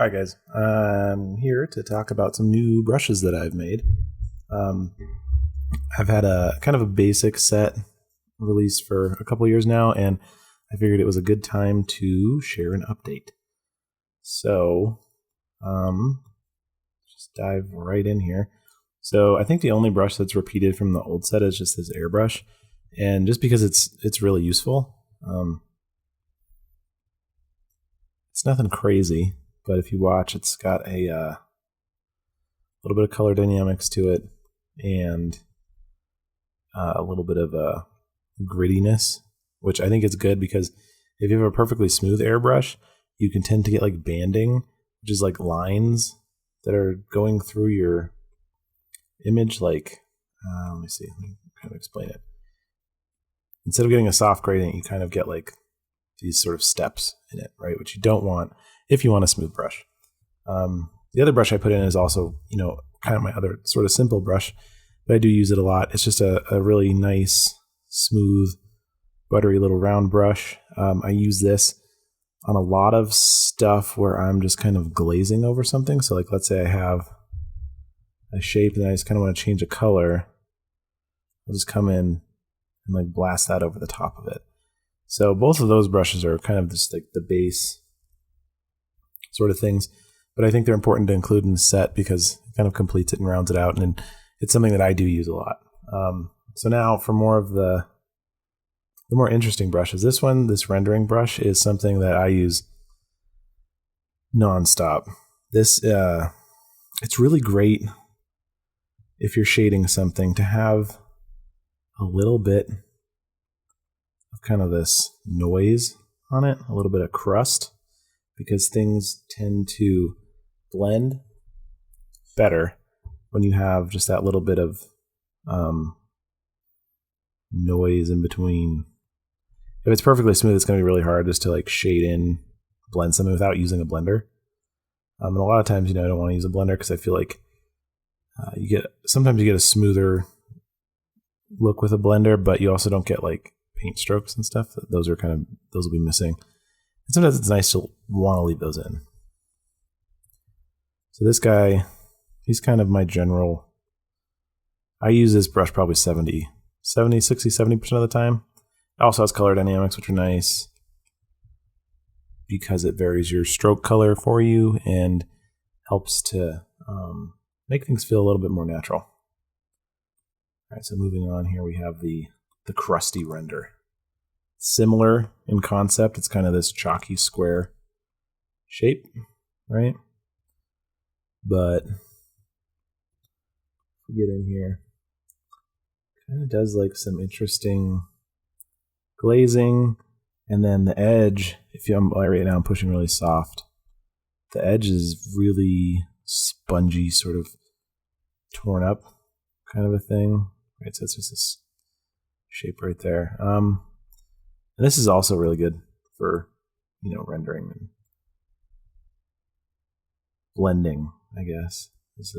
Alright guys, I'm here to talk about some new brushes that I've made. I've had a kind of a basic set released for a couple years now, and I figured it was a good time to share an update. So, just dive right in here. So I think the only brush that's repeated from the old set is just this Airbrush, and just because it's really useful. It's nothing crazy. But if you watch, it's got a little bit of color dynamics to it and a little bit of grittiness, which I think is good because if you have a perfectly smooth airbrush, you can tend to get like banding, which is like lines that are going through your image. Like, let me see, let me kind of explain it. Instead of getting a soft gradient, you kind of get like these sort of steps in it, right? Which you don't want if you want a smooth brush. The other brush I put in is also, kind of my other sort of simple brush, but I do use it a lot. It's just a really nice, smooth, buttery little round brush. I use this on a lot of stuff where I'm just kind of glazing over something. So like, let's say I have a shape and I just kind of want to change a color. I'll just come in and like blast that over the top of it. So both of those brushes are kind of just like the base sort of things, but I think they're important to include in the set because it kind of completes it and rounds it out, and it's something that I do use a lot. So now for more of the more interesting brushes, this rendering brush is something that I use nonstop. This it's really great if you're shading something to have a little bit of kind of this noise on it, a little bit of crust, because things tend to blend better when you have just that little bit of noise in between. If it's perfectly smooth, it's going to be really hard just to like shade in, blend something without using a blender. And a lot of times, I don't want to use a blender because I feel like sometimes you get a smoother look with a blender, but you also don't get like paint strokes and stuff. Those will be missing. And sometimes it's nice to want to leave those in. So this guy, he's kind of my general. I use this brush probably 70% of the time. It also has color dynamics, which are nice because it varies your stroke color for you and helps to make things feel a little bit more natural. All right, so moving on here, we have the crusty render. Similar in concept, it's kind of this chalky square shape, right? But if we get in here, kind of does like some interesting glazing, and then the edge, right now I'm pushing really soft, the edge is really spongy, sort of torn up kind of a thing, right? So it's just this shape right there. And this is also really good for, rendering and blending, I guess, is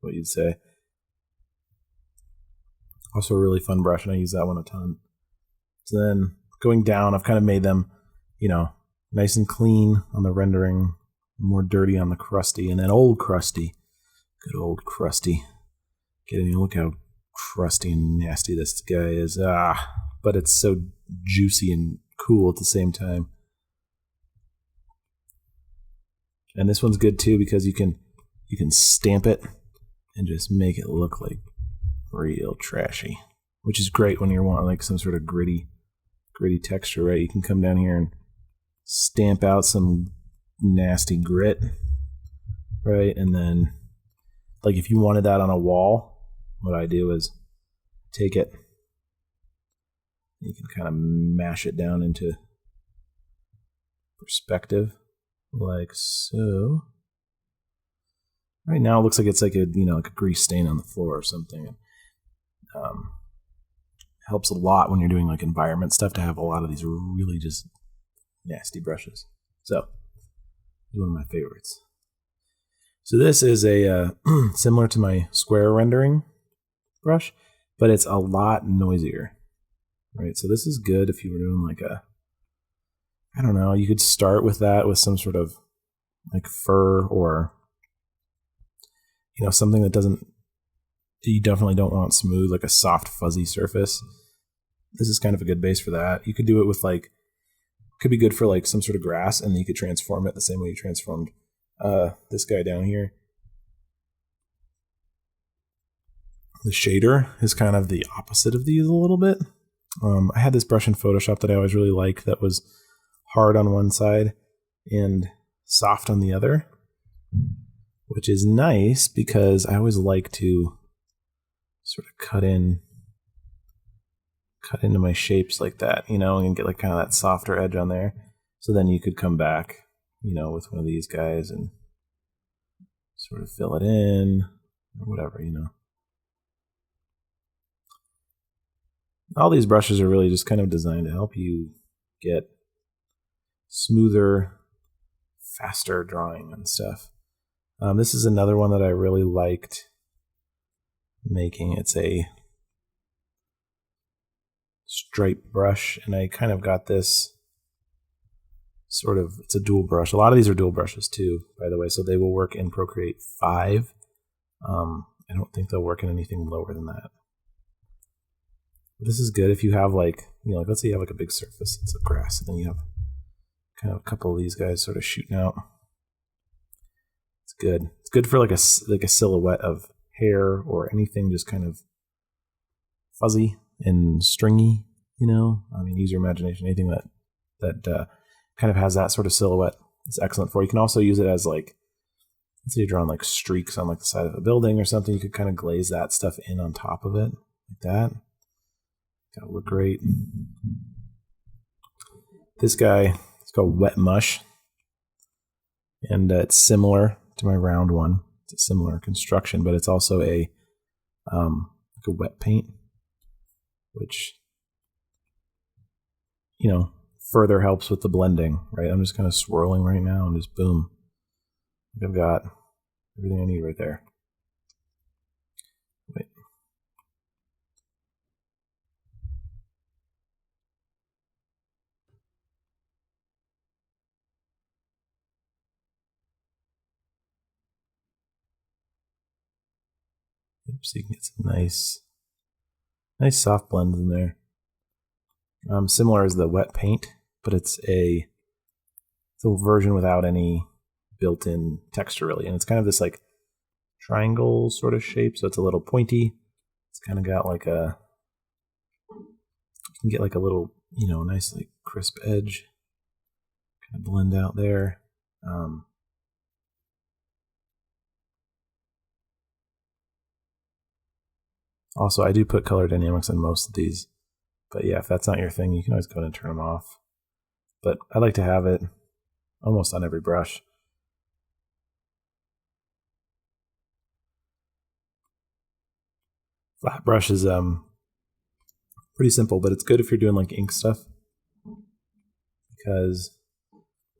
what you'd say. Also a really fun brush, and I use that one a ton. So then going down, I've kind of made them, nice and clean on the rendering, more dirty on the crusty, and then old crusty. Good old crusty. Get in here, look how crusty and nasty this guy is. But it's so juicy and cool at the same time. And this one's good too because you can stamp it and just make it look like real trashy, which is great when you're wanting like some sort of gritty texture, right? You can come down here and stamp out some nasty grit, right? And then like if you wanted that on a wall, what I do is take it, you can kind of mash it down into perspective like so. Right now it looks like it's like a like a grease stain on the floor or something. Helps a lot when you're doing like environment stuff to have a lot of these really just nasty brushes. So one of my favorites. So this is a similar to my square rendering brush, but it's a lot noisier, right? So this is good if you were doing like I don't know, you could start with that with some sort of like fur or, something that you definitely don't want smooth, like a soft, fuzzy surface. This is kind of a good base for that. You could do it with could be good for like some sort of grass, and then you could transform it the same way you transformed this guy down here. The shader is kind of the opposite of these a little bit. I had this brush in Photoshop that I always really liked that was hard on one side and soft on the other, which is nice because I always like to sort of cut into my shapes like that, and get like kind of that softer edge on there. So then you could come back, with one of these guys and sort of fill it in or whatever, All these brushes are really just kind of designed to help you get smoother, faster drawing and stuff. This is another one that I really liked making. It's a stripe brush, and I kind of got this it's a dual brush. A lot of these are dual brushes too, by the way, so they will work in Procreate 5. I don't think they'll work in anything lower than that. This is good if you have let's say you have like a big surface, it's a grass, and then you have kind of a couple of these guys sort of shooting out. It's good. It's good for like a silhouette of hair or anything just kind of fuzzy and stringy, use your imagination. Anything that kind of has that sort of silhouette is excellent for. You can also use it as let's say you're drawing like streaks on like the side of a building or something. You could kind of glaze that stuff in on top of it like that. That'll look great. This guy, it's called Wet Mush, and it's similar to my round one. It's a similar construction, but it's also a wet paint, which further helps with the blending, right? I'm just kind of swirling right now, and just boom, I've got everything I need right there. Wait. So you can get some nice soft blends in there. Similar as the wet paint, but it's a version without any built-in texture really, and it's kind of this like triangle sort of shape, so it's a little pointy. It's kind of got like you can get like a little nice like crisp edge, kind of blend out there. Also, I do put color dynamics on most of these, but yeah, if that's not your thing, you can always go ahead and turn them off. But I like to have it almost on every brush. Flat brush is pretty simple, but it's good if you're doing like ink stuff because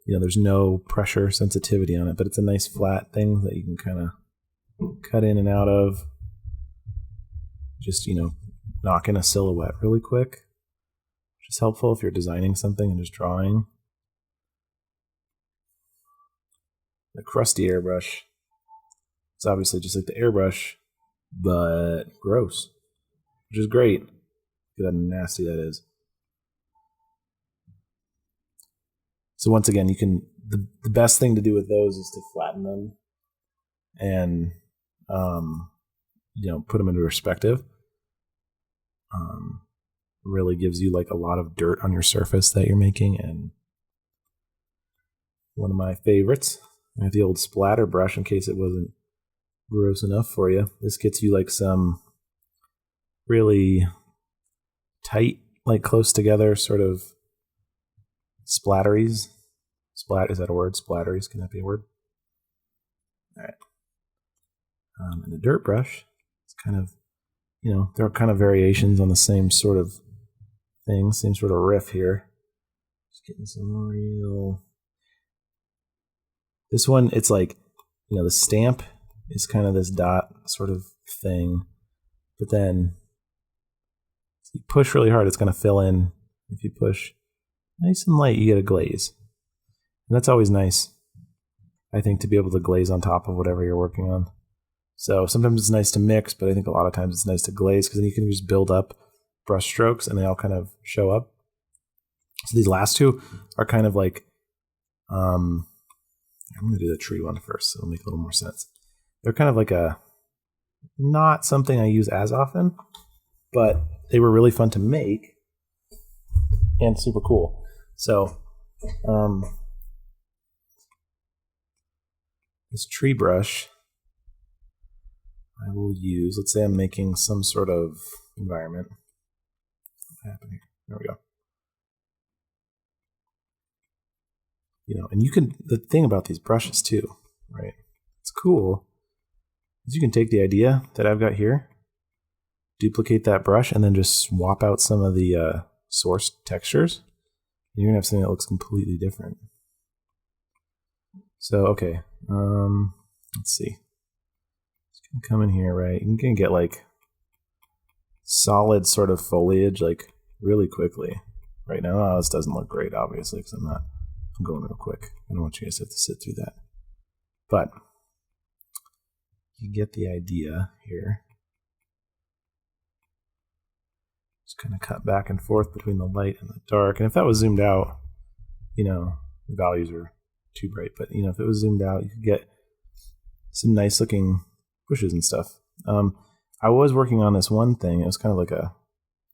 there's no pressure sensitivity on it, but it's a nice flat thing that you can kind of cut in and out of. Just knock in a silhouette really quick, which is helpful if you're designing something and just drawing. The crusty airbrush is obviously just like the airbrush, but gross, which is great. Look at how nasty that is. So once again, you can the best thing to do with those is to flatten them and put them into perspective. Really gives you like a lot of dirt on your surface that you're making. And one of my favorites, I have the old Splatter Brush in case it wasn't gross enough for you. This gets you like some really tight, like close together sort of splatteries. Is that a word? Splatteries, can that be a word? All right. And the dirt brush, it's kind of, there are kind of variations on the same sort of thing, same sort of riff here. Just getting some real. This one, it's like, the stamp is kind of this dot sort of thing, but then if you push really hard, it's going to fill in. If you push nice and light, you get a glaze. And that's always nice. I think, to be able to glaze on top of whatever you're working on. So sometimes it's nice to mix, but I think a lot of times it's nice to glaze because then you can just build up brush strokes and they all kind of show up. So these last two are kind of like, I'm going to do the tree one first, so it'll make a little more sense. They're kind of like not something I use as often, but they were really fun to make and super cool. So this tree brush I will use, let's say I'm making some sort of environment. What happened here? There we go. And you can, the thing about these brushes too, right? It's cool, is you can take the idea that I've got here, duplicate that brush, and then just swap out some of the source textures. And you're gonna have something that looks completely different. So, okay, let's see. Just gonna come in here, right? You can get like solid sort of foliage like really quickly. Right now, this doesn't look great, obviously, because I'm going real quick. I don't want you guys to have to sit through that. But you get the idea here. Just kind of cut back and forth between the light and the dark. And if that was zoomed out, the values are too bright. But, if it was zoomed out, you could get some nice looking bushes and stuff. I was working on this one thing. It was kind of like it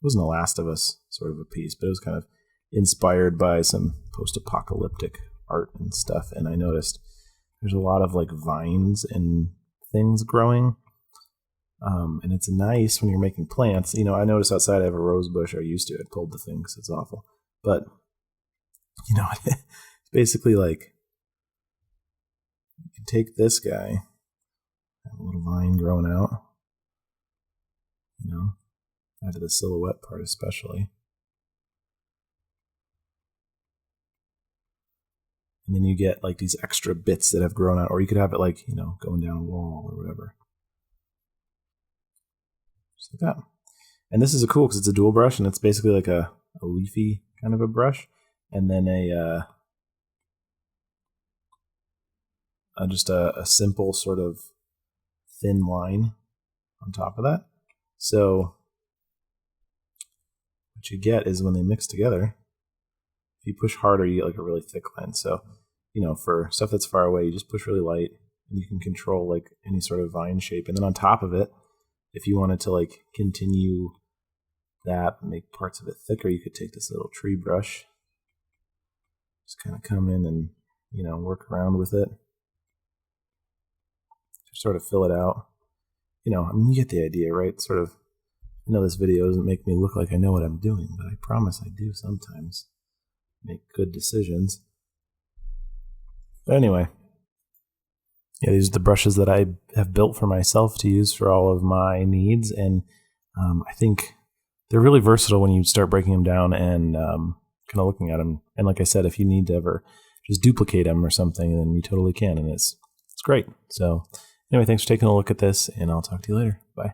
wasn't a Last of Us sort of a piece, but it was kind of inspired by some post-apocalyptic art and stuff. And I noticed there's a lot of like vines and things growing. And it's nice when you're making plants. I noticed outside I have a rose bush. I used to. I pulled the thing because it's awful. But, it's basically like you can take this guy, have a little vine growing out, out of the silhouette part especially. And then you get like these extra bits that have grown out, or you could have it like, going down a wall or whatever. Just like that. And this is cool because it's a dual brush and it's basically like a leafy kind of a brush. And then just a simple sort of thin line on top of that. So what you get is when they mix together, if you push harder, you get like a really thick line. So, for stuff that's far away, you just push really light and you can control like any sort of vine shape. And then on top of it, if you wanted to like continue that, make parts of it thicker, you could take this little tree brush, just kind of come in and, work around with it. Just sort of fill it out. You get the idea, right? Sort of, I know this video doesn't make me look like I know what I'm doing, but I promise I do sometimes make good decisions. But anyway, these are the brushes that I have built for myself to use for all of my needs. And I think they're really versatile when you start breaking them down and kind of looking at them. And like I said, if you need to ever just duplicate them or something, then you totally can. And it's great. So anyway, thanks for taking a look at this, and I'll talk to you later. Bye.